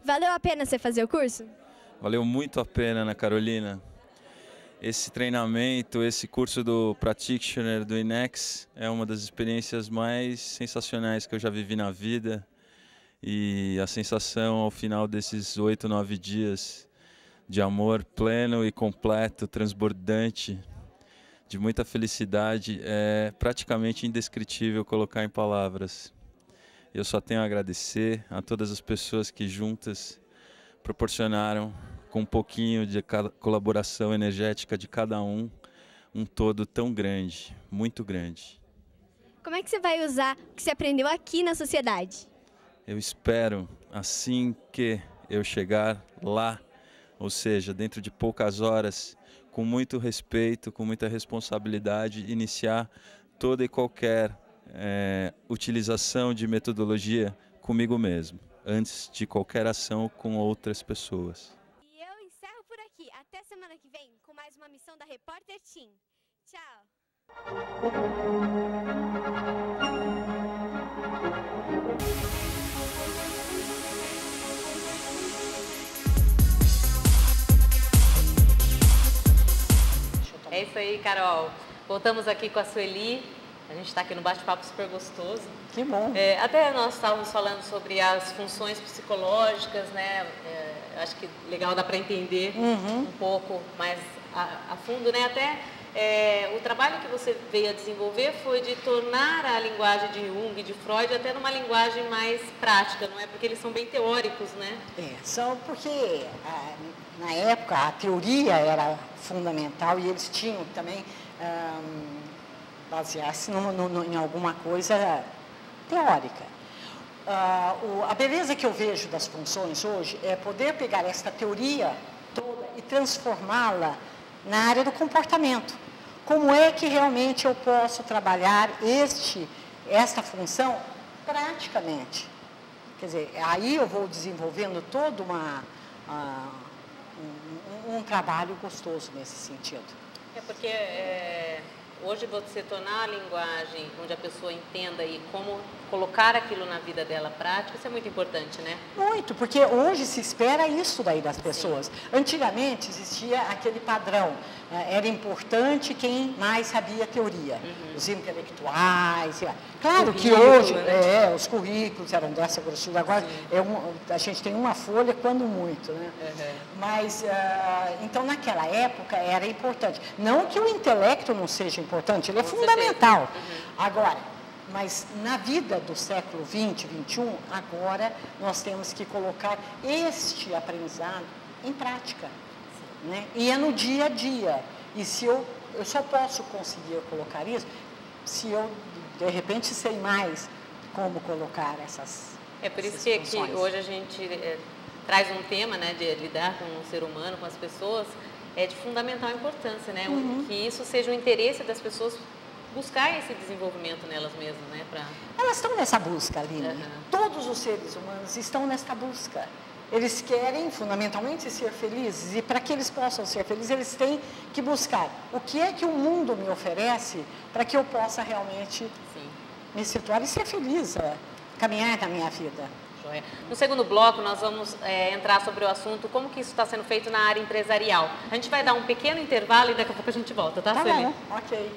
Valeu a pena você fazer o curso? Valeu muito a pena, Ana Carolina. Esse treinamento, esse curso do Practitioner do INEX é uma das experiências mais sensacionais que eu já vivi na vida. E a sensação ao final desses 8, 9 dias de amor pleno e completo, transbordante, de muita felicidade, é praticamente indescritível colocar em palavras. Eu só tenho a agradecer a todas as pessoas que juntas proporcionaram, com um pouquinho de colaboração energética de cada um todo tão grande, muito grande. Como é que você vai usar o que você aprendeu aqui na sociedade? Eu espero, assim que eu chegar lá, ou seja, dentro de poucas horas, com muito respeito, com muita responsabilidade, iniciar toda e qualquer utilização de metodologia comigo mesmo, antes de qualquer ação com outras pessoas. E eu encerro por aqui. Até semana que vem com mais uma missão da Repórter Team. Tchau! É isso aí, Carol. Voltamos aqui com a Sueli. A gente está aqui no bate-papo super gostoso. Que bom. Até nós estávamos falando sobre as funções psicológicas, né? Acho que legal dá para entender um pouco mais a fundo, né? Até o trabalho que você veio a desenvolver foi de tornar a linguagem de Jung, de Freud, até numa linguagem mais prática, não é? Porque eles são bem teóricos, né? São porque na época a teoria era fundamental e eles tinham também basear-se em alguma coisa teórica. A beleza que eu vejo das funções hoje é poder pegar esta teoria toda e transformá-la na área do comportamento. Como é que realmente eu posso trabalhar esta função praticamente? Quer dizer, aí eu vou desenvolvendo todo um trabalho gostoso nesse sentido. Porque hoje você tornar a linguagem onde a pessoa entenda e como colocar aquilo na vida dela prática, isso é muito importante, né? Muito, porque hoje se espera isso daí das pessoas. Sim. Antigamente existia aquele padrão, era importante quem mais sabia teoria, os intelectuais. Claro que hoje os currículos eram dessa grossura, agora a gente tem uma folha quando muito, né? Mas, então naquela época era importante. Não que o intelecto não seja importante, ele é fundamental. Agora, mas na vida do século XX, XXI, agora nós temos que colocar este aprendizado em prática, né? E é no dia a dia. E se eu só posso conseguir colocar isso se eu, de repente, sei mais como colocar essas por isso que hoje a gente traz um tema, né, de lidar com o ser humano, com as pessoas, é de fundamental importância, né? Que isso seja o interesse das pessoas buscar esse desenvolvimento nelas mesmas, né? Elas estão nessa busca, Aline. Todos os seres humanos estão nessa busca. Eles querem, fundamentalmente, ser felizes. E para que eles possam ser felizes, eles têm que buscar o que é que o mundo me oferece para que eu possa realmente me situar e ser feliz, caminhar na minha vida. Joia. No segundo bloco, nós vamos entrar sobre o assunto como que isso está sendo feito na área empresarial. A gente vai dar um pequeno intervalo e daqui a pouco a gente volta, tá, Sueli? Tá bom, ok.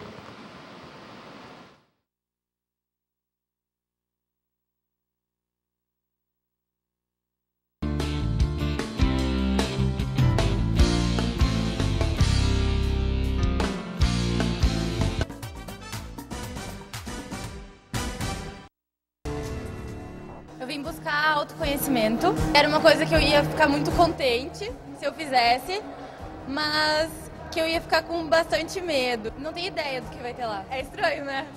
Eu vim buscar autoconhecimento. Era uma coisa que eu ia ficar muito contente se eu fizesse, mas que eu ia ficar com bastante medo. Não tenho ideia do que vai ter lá. É estranho, né?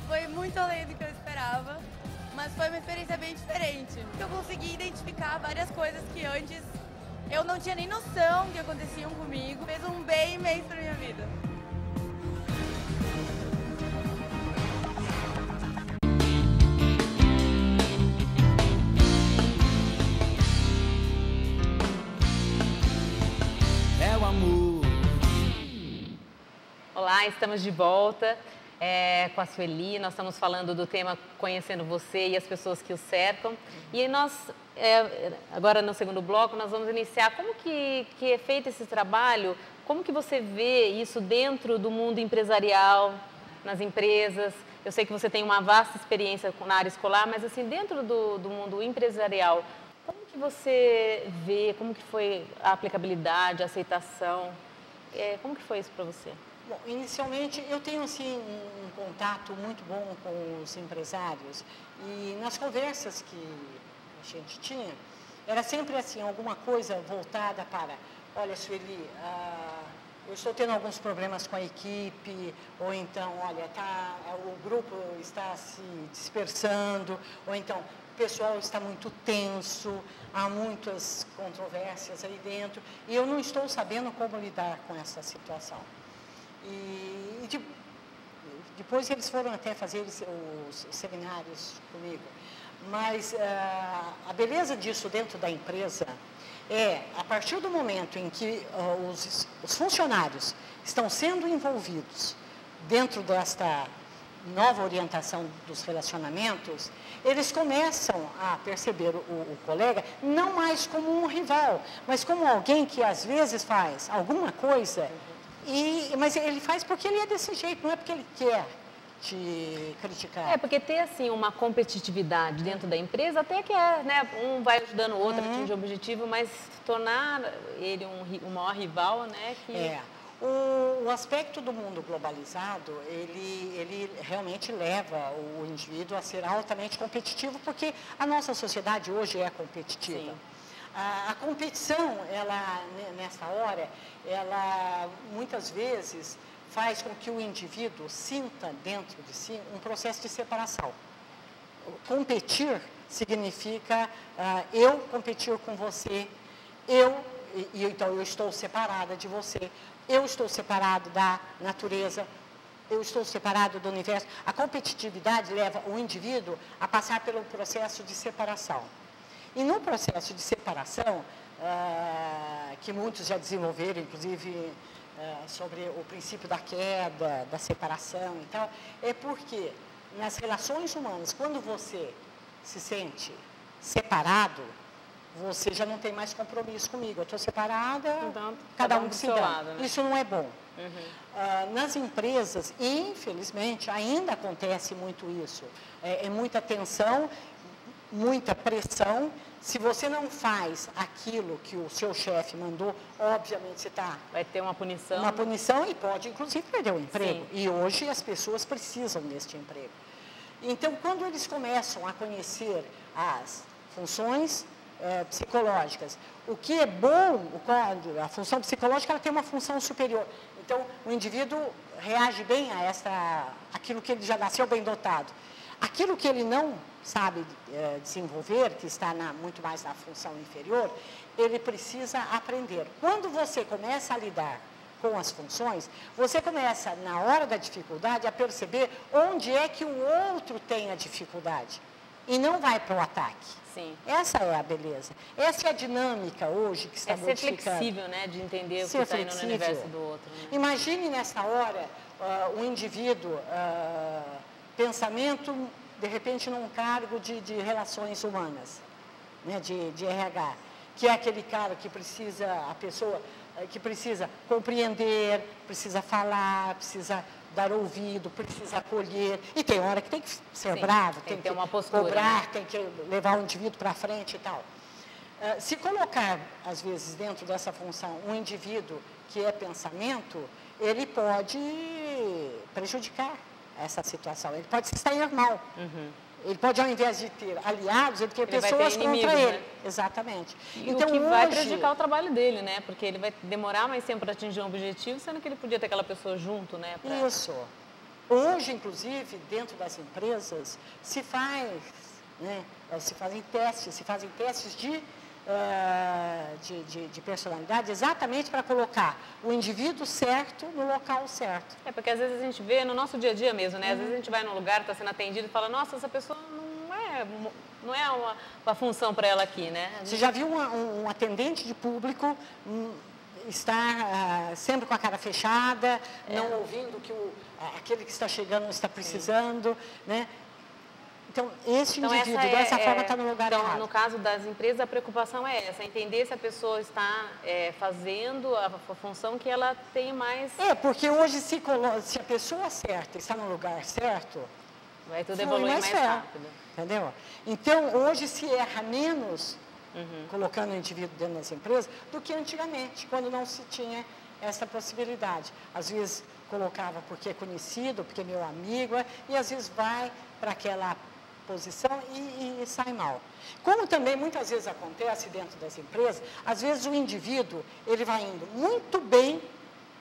Foi muito além do que eu esperava, mas foi uma experiência bem diferente. Eu consegui identificar várias coisas que antes eu não tinha nem noção que aconteciam comigo. Fez um bem imenso pra minha vida. Olá, estamos de volta. com a Sueli. Nós estamos falando do tema Conhecendo Você e as pessoas que o cercam. E nós, agora no segundo bloco, nós vamos iniciar como que é feito esse trabalho, como que você vê isso dentro do mundo empresarial, nas empresas. Eu sei que você tem uma vasta experiência na área escolar, mas assim, dentro do mundo empresarial, como que você vê, como que foi a aplicabilidade, a aceitação? Como que foi isso para você? Bom, inicialmente eu tenho assim um contato muito bom com os empresários e nas conversas que a gente tinha, era sempre assim, alguma coisa voltada para, olha, Sueli, eu estou tendo alguns problemas com a equipe, ou então, olha, o grupo está se dispersando, ou então, o pessoal está muito tenso, há muitas controvérsias aí dentro, e eu não estou sabendo como lidar com essa situação. E depois eles foram até fazer os seminários comigo. Mas a beleza disso dentro da empresa a partir do momento em que os funcionários estão sendo envolvidos dentro desta nova orientação dos relacionamentos, eles começam a perceber o colega não mais como um rival, mas como alguém que às vezes faz alguma coisa, mas ele faz porque ele é desse jeito, não é porque ele quer te criticar. Porque ter assim uma competitividade dentro da empresa até que né, um vai ajudando o outro a atingir o objetivo, mas tornar ele um maior rival, né? O aspecto do mundo globalizado, ele realmente leva o indivíduo a ser altamente competitivo, porque a nossa sociedade hoje é competitiva. Sim. A competição, nessa hora, ela muitas vezes faz com que o indivíduo sinta dentro de si um processo de separação. Competir significa eu competir com você, então eu estou separada de você, eu estou separado da natureza, eu estou separado do universo. A competitividade leva o indivíduo a passar pelo processo de separação. E no processo de separação, que muitos já desenvolveram, inclusive sobre o princípio da queda, da separação e tal, é porque nas relações humanas, quando você se sente separado, você já não tem mais compromisso comigo. Eu estou separada, então, cada um do seu lado, né? Isso não é bom. Nas empresas, infelizmente, ainda acontece muito isso. É muita tensão, muita pressão. Se você não faz aquilo que o seu chefe mandou, obviamente você vai ter uma punição. Uma punição e pode, inclusive, perder o emprego. Sim. E hoje as pessoas precisam deste emprego. Então, quando eles começam a conhecer as funções psicológicas, o que é bom, a função psicológica ela tem uma função superior. Então, o indivíduo reage bem aquilo que ele já nasceu bem dotado. Aquilo que ele não sabe desenvolver, que está muito mais na função inferior, ele precisa aprender. Quando você começa a lidar com as funções, você começa, na hora da dificuldade, a perceber onde é que o outro tem a dificuldade e não vai para o ataque. Sim. Essa é a beleza. Essa é a dinâmica hoje que está modificando. Ser flexível, né? De entender o que está indo no universo do outro. Né? Imagine nessa hora um indivíduo, pensamento, de repente, num cargo de relações humanas, né? de RH, que é aquele cara que precisa, a pessoa que precisa compreender, precisa falar, precisa dar ouvido, precisa acolher, e tem hora que tem que ser bravo, tem que ter uma postura, cobrar, né? Tem que levar o indivíduo para frente e tal. Se colocar, às vezes, dentro dessa função, um indivíduo que é pensamento, ele pode prejudicar essa situação, ele pode se sair mal. Ele pode, ao invés de ter aliados, ele ter pessoas contra ele. Né? Exatamente. Então, o que vai prejudicar o trabalho dele, né? Porque ele vai demorar mais tempo para atingir um objetivo, sendo que ele podia ter aquela pessoa junto, né? Isso. Hoje, inclusive, dentro das empresas, se fazem testes de personalidade exatamente para colocar o indivíduo certo no local certo. Porque às vezes a gente vê no nosso dia a dia mesmo, né? Às vezes a gente vai num lugar, está sendo atendido e fala, nossa, essa pessoa não é uma função para ela aqui, né? Você já viu um atendente de público, estar sempre com a cara fechada, não ouvindo que aquele que está chegando está precisando, né? Então, esse indivíduo, dessa forma, está no lugar errado. Então, no caso das empresas, a preocupação é essa, entender se a pessoa está fazendo a função que ela tem mais... Porque hoje, se a pessoa certa está no lugar certo, vai tudo evoluir mais rápido. Entendeu? Então, hoje se erra menos colocando o indivíduo dentro das empresas do que antigamente, quando não se tinha essa possibilidade. Às vezes colocava porque é conhecido, porque é meu amigo, e às vezes vai para aquela posição e sai mal. Como também muitas vezes acontece dentro das empresas, às vezes o indivíduo, ele vai indo muito bem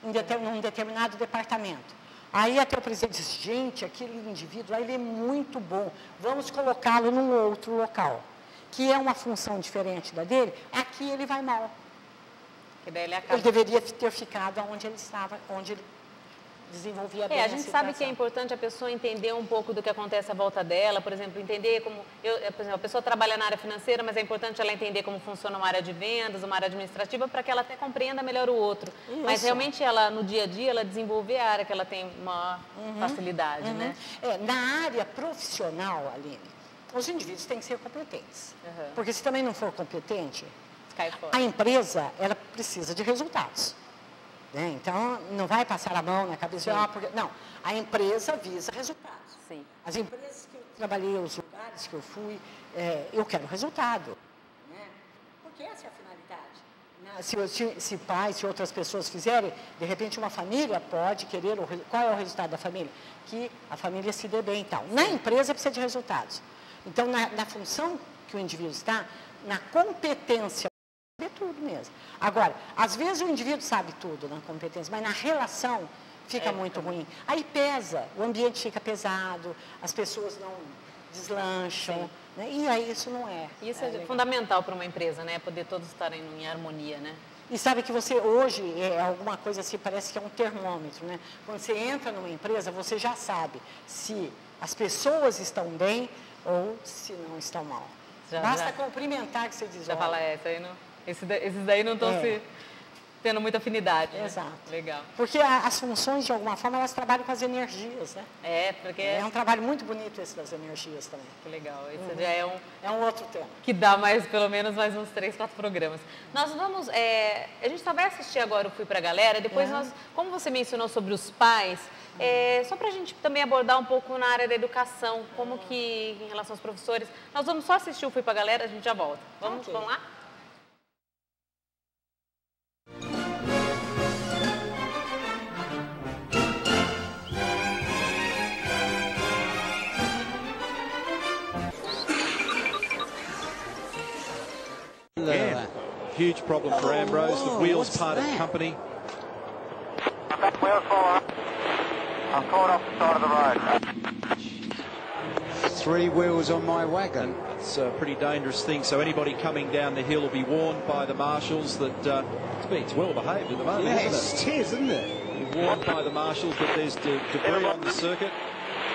em um determinado departamento. Aí até o presidente diz, gente, aquele indivíduo, ele é muito bom, vamos colocá-lo num outro local, que é uma função diferente da dele, aqui ele vai mal. Ele deveria ter ficado onde ele estava, onde ele desenvolvia bem a gente sabe que é importante a pessoa entender um pouco do que acontece à volta dela, por exemplo, entender como... por exemplo, a pessoa trabalha na área financeira, mas é importante ela entender como funciona uma área de vendas, uma área administrativa, para que ela até compreenda melhor o outro. Isso. Mas realmente ela, no dia a dia, ela desenvolver a área que ela tem maior facilidade, né? Na área profissional, Aline, os indivíduos têm que ser competentes. Porque se também não for competente, cai fora. A empresa, ela precisa de resultados. Então, não vai passar a mão na cabeça, não, a empresa visa resultados. Sim. As empresas que eu trabalhei, os lugares que eu fui, eu quero resultado. Né? Porque essa é a finalidade. Se pais, se outras pessoas fizerem, de repente uma família pode querer, qual é o resultado da família? Que a família se dê bem e tal. Na empresa precisa de resultados. Então, na função que o indivíduo está, na competência, tudo mesmo. Agora, às vezes o indivíduo sabe tudo na competência, mas na relação fica muito ruim. Aí pesa, o ambiente fica pesado, as pessoas não deslancham, né? E aí isso não é. Isso é fundamental para uma empresa, né? Poder todos estarem em harmonia, né? E sabe que você hoje, alguma coisa assim, parece que é um termômetro, né? Quando você entra numa empresa, você já sabe se as pessoas estão bem ou se não estão mal. Basta cumprimentar que você diz, já fala essa aí não... Esses daí não estão tendo muita afinidade. Exato. Né? Legal. Porque as funções, de alguma forma, elas trabalham com as energias, né? Porque... É um trabalho muito bonito esse das energias também. Que legal. Esse já é um outro tema. Que dá pelo menos mais uns 3, 4 programas. Nós vamos... a gente só vai assistir agora o Fui Pra Galera, depois como você mencionou sobre os pais, só para a gente também abordar um pouco na área da educação, como que, em relação aos professores, nós vamos só assistir o Fui Pra Galera, a gente já volta. Vamos lá? Again, huge problem for Ambrose. The wheels parted company. Wheels fall off. I'm caught off the side of the road. 3 wheels on my wagon. It's a pretty dangerous thing. So anybody coming down the hill will be warned by the marshals that it's well behaved at the moment, isn't it? It is, isn't it? You're warned by the marshals that there's debris on the circuit.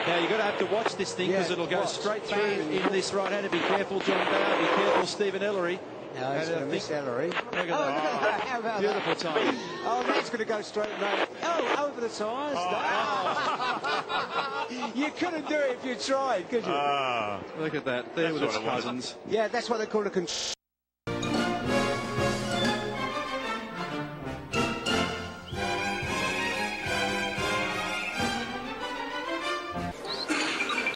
Now you're going to have to watch this thing because it'll go straight through in this right-hander. Be careful, John Bauer. Be careful, Stephen Ellery. No, it's going to miss Ellery. Look at that. How about Beautiful that? time. Oh, that's going to go straight right. Oh, over the tyres. You couldn't do it if you tried, could you? Look at that. There with its cousins. Yeah, that's what they call a